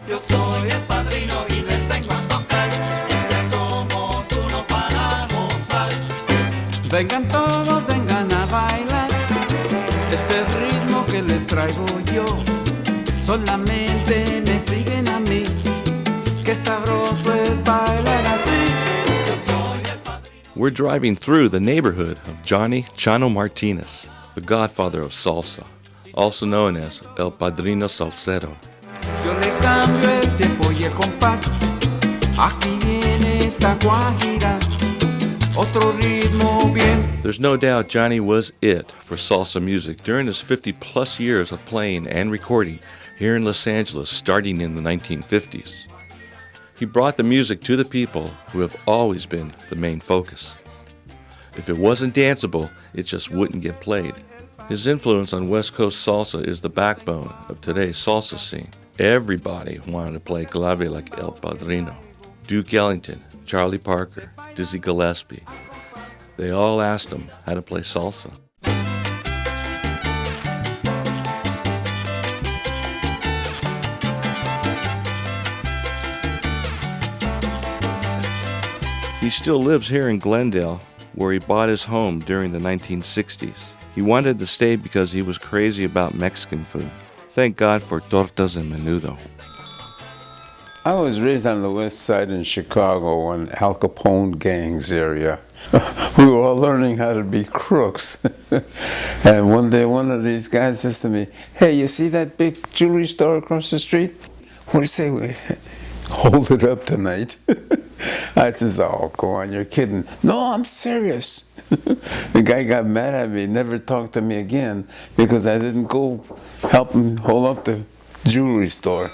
Yo soy el padrino y les vengo a tocar. Este somos uno para gozar. Vengan todos, vengan a bailar. Este ritmo que les traigo yo. Solamente me siguen a mí. Qué sabroso es bailar así. Yo soy el padrino. We're driving through the neighborhood of Johnny Martinez, the godfather of salsa, also known as El Padrino Salsero. Yo le cambio el tiempo y el compás. Aquí viene esta guajira. Otro ritmo bien. There's no doubt Johnny was it for salsa music during his 50-plus years of playing and recording here in Los Angeles starting in the 1950s. He brought the music to the people who have always been the main focus. If it wasn't danceable, it just wouldn't get played. His influence on West Coast salsa is the backbone of today's salsa scene. Everybody wanted to play clave like El Padrino. Duke Ellington, Charlie Parker, Dizzy Gillespie. They all asked him how to play salsa. He still lives here in Glendale, where he bought his home during the 1960s. He wanted to stay because he was crazy about Mexican food. Thank God for tortas and menudo. I was raised on the west side in Chicago in Al Capone gangs area. We were all learning how to be crooks. And one day one of these guys says to me, "Hey, you see that big jewelry store across the street? What do you say we hold it up tonight?" I says, "Oh, go on, you're kidding." "No, I'm serious." The guy got mad at me, never talked to me again because I didn't go help him hold up the jewelry store.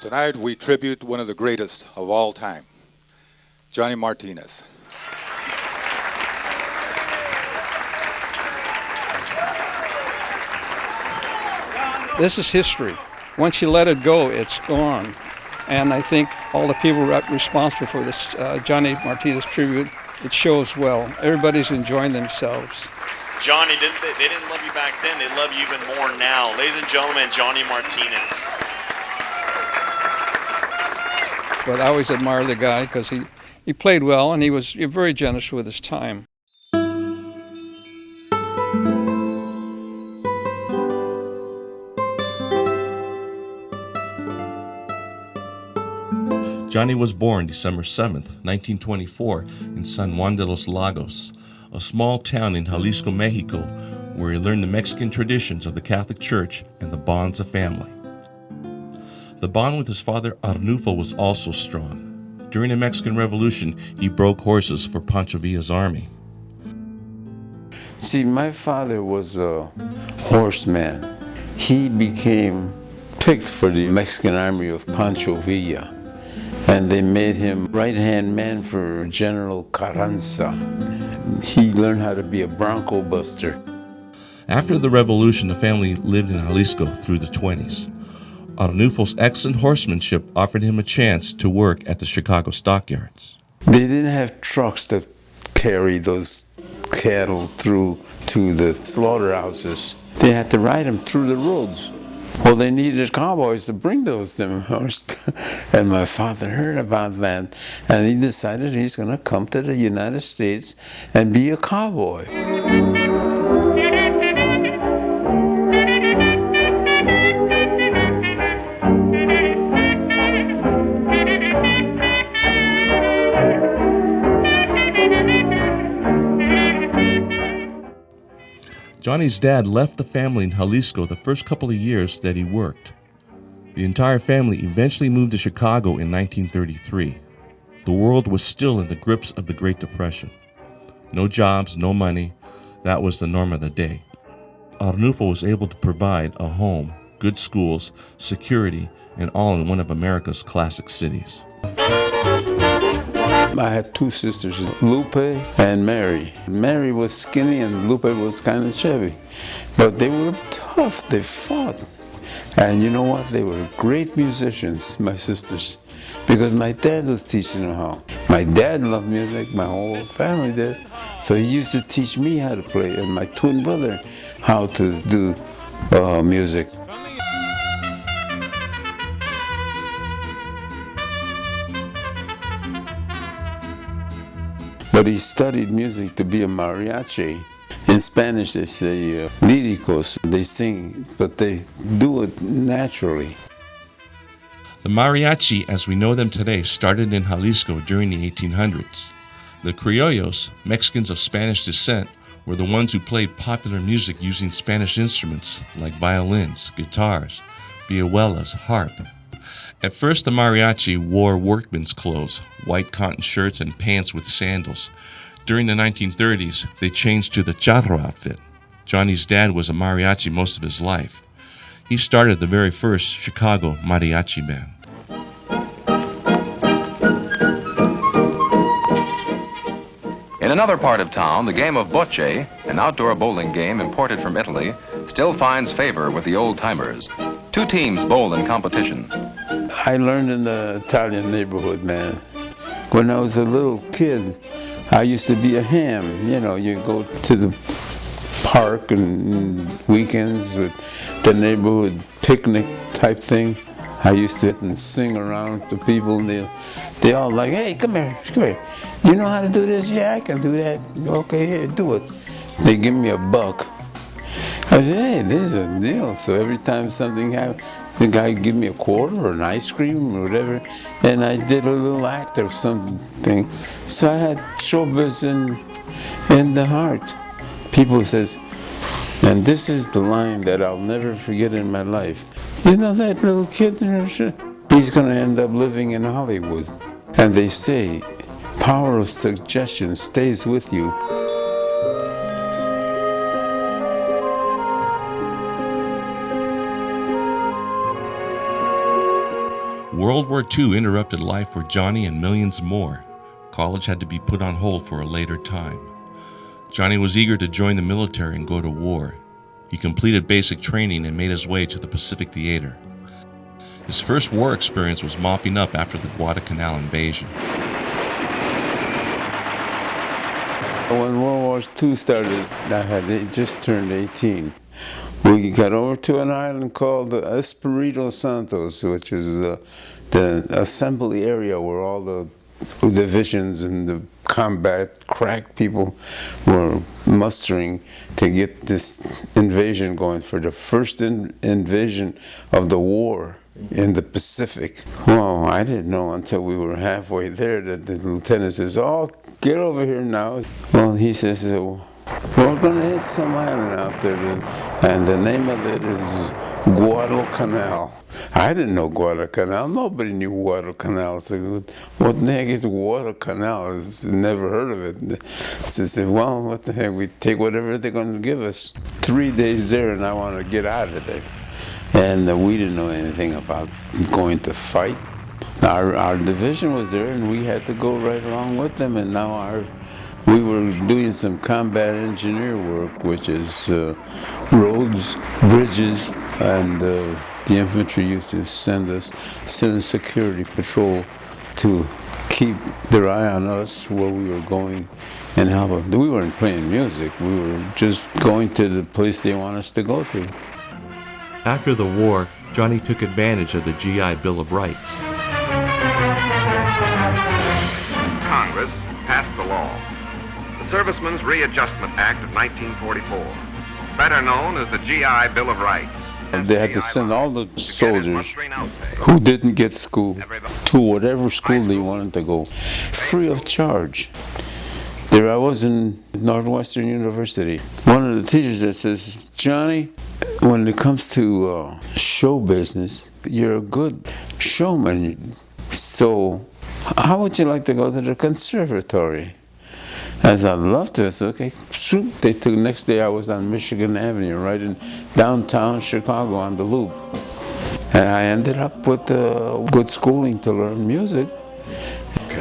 Tonight we tribute one of the greatest of all time, Johnny Martinez. This is history. Once you let it go, it's gone. And I think all the people responsible for this Johnny Martinez tribute, it shows well. Everybody's enjoying themselves. Johnny, they didn't love you back then. They love you even more now. Ladies and gentlemen, Johnny Martinez. But I always admire the guy because he played well and he was very generous with his time. Johnny was born December 7th, 1924, in San Juan de los Lagos, a small town in Jalisco, Mexico, where he learned the Mexican traditions of the Catholic Church and the bonds of family. The bond with his father Arnulfo was also strong. During the Mexican Revolution, he broke horses for Pancho Villa's army. See, my father was a horseman. He became picked for the Mexican army of Pancho Villa. And they made him right-hand man for General Carranza. He learned how to be a bronco buster. After the revolution, the family lived in Jalisco through the 20s. Arnulfo's excellent horsemanship offered him a chance to work at the Chicago stockyards. They didn't have trucks that carry those cattle through to the slaughterhouses. They had to ride them through the roads. Well, they needed cowboys to bring those them horses. And my father heard about that, and he decided he's going to come to the United States and be a cowboy. Johnny's dad left the family in Jalisco the first couple of years that he worked. The entire family eventually moved to Chicago in 1933. The world was still in the grips of the Great Depression. No jobs, no money. That was the norm of the day. Arnulfo was able to provide a home, good schools, security, and all in one of America's classic cities. I had two sisters, Lupe and Mary. Mary was skinny and Lupe was kind of chubby. But they were tough, they fought. And you know what? They were great musicians, my sisters, because my dad was teaching them how. My dad loved music, my whole family did. So he used to teach me how to play, and my twin brother how to do music. but he studied music to be a mariachi. In Spanish they say líricos. They sing, but they do it naturally. The mariachi, as we know them today, started in Jalisco during the 1800s. The criollos, Mexicans of Spanish descent, were the ones who played popular music using Spanish instruments like violins, guitars, vihuelas, harp. At first, the mariachi wore workmen's clothes, white cotton shirts and pants with sandals. During the 1930s, they changed to the charro outfit. Johnny's dad was a mariachi most of his life. He started the very first Chicago mariachi band. In another part of town, the game of bocce, an outdoor bowling game imported from Italy, still finds favor with the old-timers. Two teams bowl in competition. I learned in the Italian neighborhood, man. When I was a little kid, I used to be a ham. You know, you go to the park and weekends with the neighborhood picnic type thing. I used to sit and sing around to people, and they all like, hey, come here. You know how to do this? Yeah, I can do that. Okay, here, do it. They give me $1. I said, hey, this is a deal. So every time something happened, the guy would give me a quarter or an ice cream or whatever, and I did a little act or something. So I had showbiz in the heart. People says, and this is the line that I'll never forget in my life. You know that little kid, he's going to end up living in Hollywood. And they say, power of suggestion stays with you. World War II interrupted life for Johnny and millions more. College had to be put on hold for a later time. Johnny was eager to join the military and go to war. He completed basic training and made his way to the Pacific Theater. His first war experience was mopping up after the Guadalcanal invasion. When World War II started, I had just turned 18. We got over to an island called Espiritu Santos, which is the assembly area where all the divisions and the combat crack people were mustering to get this invasion going for the first invasion of the war in the Pacific. Well, I didn't know until we were halfway there that the lieutenant says, oh, get over here now. Well, he says, we're going to hit some island out there, and the name of it is Guadalcanal. I didn't know Guadalcanal. Nobody knew Guadalcanal. So what the heck is Guadalcanal? I never heard of it. So I said, well, what the heck? We take whatever they're going to give us. 3 days there, and I want to get out of there. And we didn't know anything about going to fight. Our division was there, and we had to go right along with them. And now we were doing some combat engineer work, which is roads, bridges, and the infantry used to send security patrol to keep their eye on us where we were going and help them. We weren't playing music. We were just going to the place they want us to go to. After the war, Johnny took advantage of the GI Bill of Rights. Congress passed the law, the Servicemen's Readjustment Act of 1944, better known as the GI Bill of Rights. They had to send all the soldiers who didn't get school to whatever school they wanted to go, free of charge. There I was in Northwestern University. One of the teachers there says, Johnny, when it comes to show business, you're a good showman. So how would you like to go to the conservatory? I said, I'd love to. I said, okay. They took the next day I was on Michigan Avenue, right in downtown Chicago on the Loop. And I ended up with good schooling to learn music.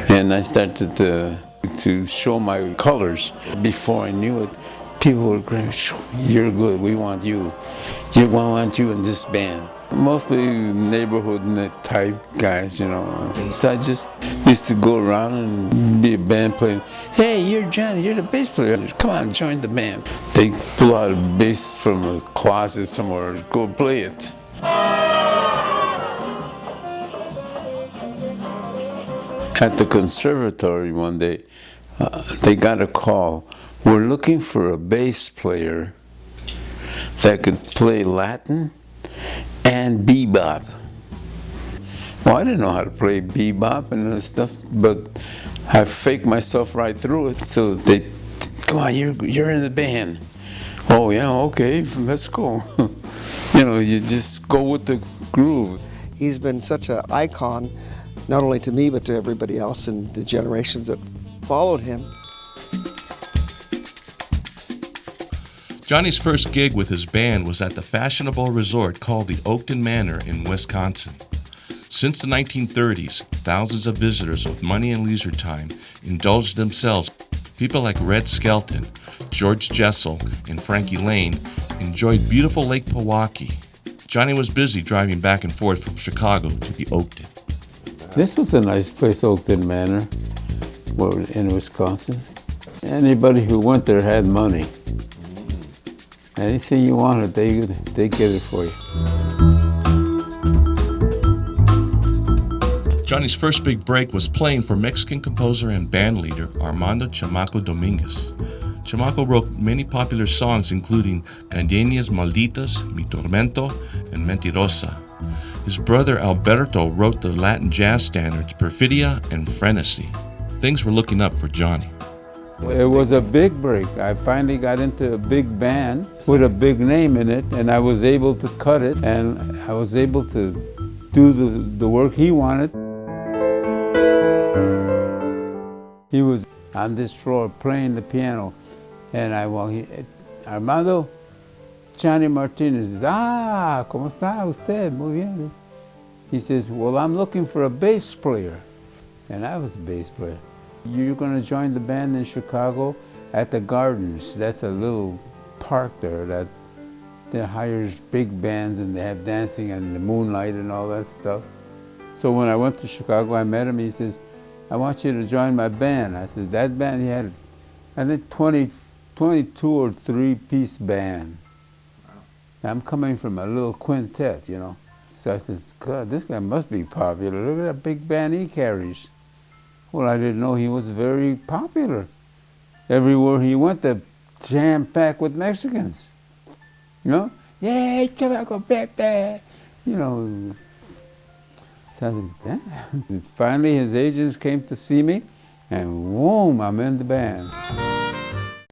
And I started to show my colors. Before I knew it, people were going, you're good, we want you. We want you in this band. Mostly neighborhood type guys, you know. So I just used to go around and be a band player. Hey, you're Johnny, you're the bass player. Come on, join the band. They pull out a bass from a closet somewhere, go play it. At the conservatory one day, they got a call. We're looking for a bass player that could play Latin and bebop. Well, I didn't know how to play bebop and stuff, but I faked myself right through it. So they, come on, you're in the band. Oh yeah, okay, let's go. You just go with the groove. He's been such an icon, not only to me, but to everybody else in the generations that followed him. Johnny's first gig with his band was at the fashionable resort called the Oakton Manor in Wisconsin. Since the 1930s, thousands of visitors with money and leisure time indulged themselves. People like Red Skelton, George Jessel, and Frankie Lane enjoyed beautiful Lake Pewaukee. Johnny was busy driving back and forth from Chicago to the Oakton. This was a nice place, Oakton Manor, in Wisconsin. Anybody who went there had money. Anything you wanted, they get it for you. Johnny's first big break was playing for Mexican composer and band leader Armando Chamaco Dominguez. Chamaco wrote many popular songs including Gardenias Malditas, Mi Tormento, and Mentirosa. His brother Alberto wrote the Latin jazz standards Perfidia and Frenesy. Things were looking up for Johnny. It was a big break. I finally got into a big band with a big name in it, and I was able to cut it, and I was able to do the work he wanted. He was on this floor playing the piano, and Armando, Johnny Martinez says, ¿cómo está usted? Muy bien. He says, well, I'm looking for a bass player. And I was a bass player. You're going to join the band in Chicago at the Gardens. That's a little park there that hires big bands, and they have dancing and the moonlight and all that stuff. So when I went to Chicago, I met him. He says, I want you to join my band. I said, that band, he had, I think, 22 or 3-piece band. I'm coming from a little quintet, So I said, God, this guy must be popular. Look at that big band he carries. Well, I didn't know he was very popular. Everywhere he went, the jam-packed with Mexicans. Yeah, Chamaco Pepe. So I said, damn. Finally, his agents came to see me, and boom, I'm in the band.